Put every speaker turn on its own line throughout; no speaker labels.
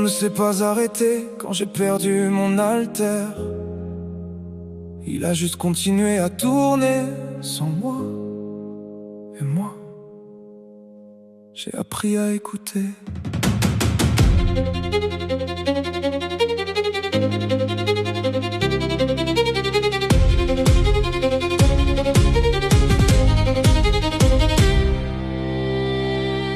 ne s'est pas arrêté quand j'ai perdu mon alter. Il a juste continué à tourner sans moi. Et moi, j'ai appris à écouter.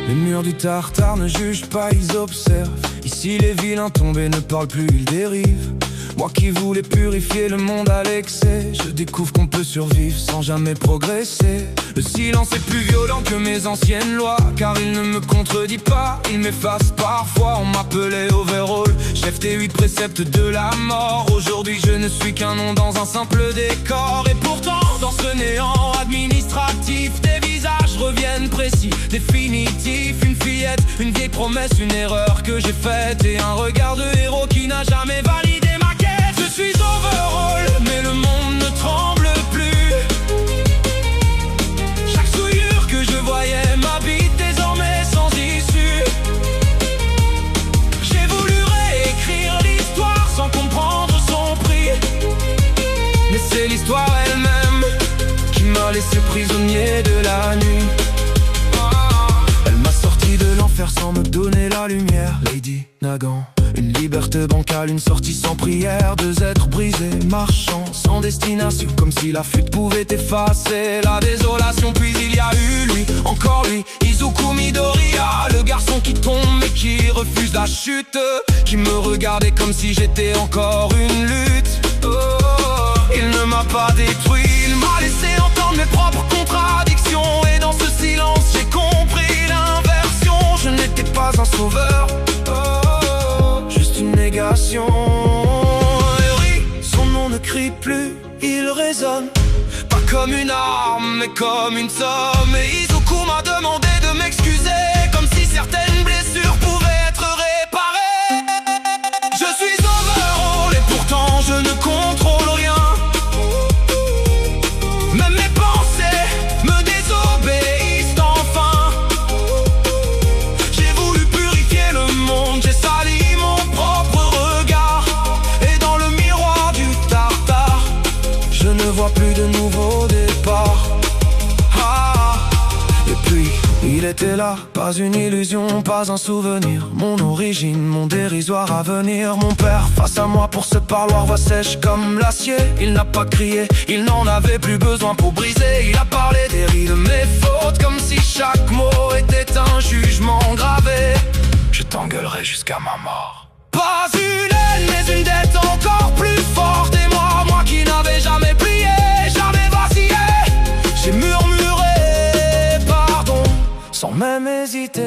Les murs du Tartare ne jugent pas, ils observent. Ici les vilains tombés ne parlent plus, ils dérivent. Moi qui voulais purifier le monde à l'excès, je découvre qu'on peut survivre sans jamais progresser. Le silence est plus violent que mes anciennes lois, car il ne me contredit pas, il m'efface parfois. On m'appelait Overall, chef des 8 préceptes de la mort. Aujourd'hui je ne suis qu'un nom dans un simple décor. Et pourtant dans ce néant administratif, des visages reviennent précis, définitifs. Une fillette, une vieille promesse, une erreur que j'ai faite, et un regard de héros qui n'a jamais validé ma quête. Je suis Overall, mais le monde ne tremble plus. Chaque souillure que je voyais m'habite désormais sans issue. J'ai voulu réécrire l'histoire sans comprendre son prix, mais c'est l'histoire elle-même qui m'a laissé prisonnier de la nuit. Elle m'a sorti de l'enfer sans me donner la lumière. Lady Nagant, une liberté bancale, une sortie sans prière. Deux êtres brisés, marchant sans destination, comme si la fuite pouvait effacer la désolation. Puis il y a eu lui, encore lui, Izuku Midoriya, le garçon qui tombe mais qui refuse la chute, qui me regardait comme si j'étais encore une lutte. Oh, il ne m'a pas détruit, il m'a laissé entendre mes propres contradictions. Et dans ce silence j'ai compris l'inversion. Je n'étais pas un sauveur, juste une négation. Et oui, son nom ne crie plus, il résonne, pas comme une arme, mais comme une somme. Et Izuku m'a demandé de m'excuser, comme si certaines blessures pouvaient être réparées. Je suis Overall et pourtant je ne contrôle rien. Même mes pensées me désobéissent enfin. J'ai voulu purifier le monde, j'ai sali mon propre regard. Et dans le miroir du Tartare, je ne vois plus de nouveau départ. Et puis, il était là, pas une illusion, pas un souvenir. Mon origine, mon dérisoire avenir. Mon père face à moi pour ce parloir, voix sèche comme l'acier. Il n'a pas crié, il n'en avait plus besoin pour briser. Il a parlé des rides de mes fautes, comme si chaque mot était un jugement gravé. Je t'engueulerai jusqu'à ma mort. Pas une haine, mais une dette encore plus forte. Et moi qui n'avais jamais plié, jamais vacillé, j'ai murmuré pardon sans même hésiter.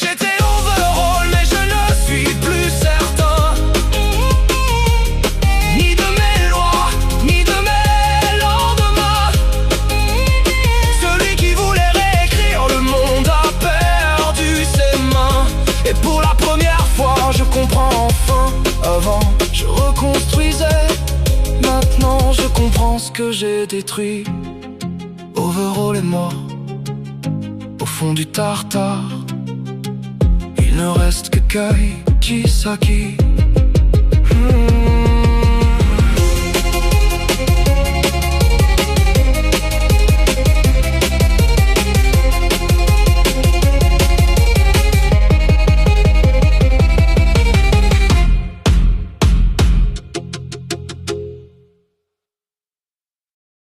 J'étais Overall, mais je ne suis plus certain, ni de mes lois, ni de mes lendemains. Celui qui voulait réécrire le monde a perdu ses mains. Et pour la première fois je comprends enfin. Avant je reconstruisais, maintenant je comprends ce que j'ai détruit. Overall est mort au fond du Tartare. Il ne reste que Kai Kisaki.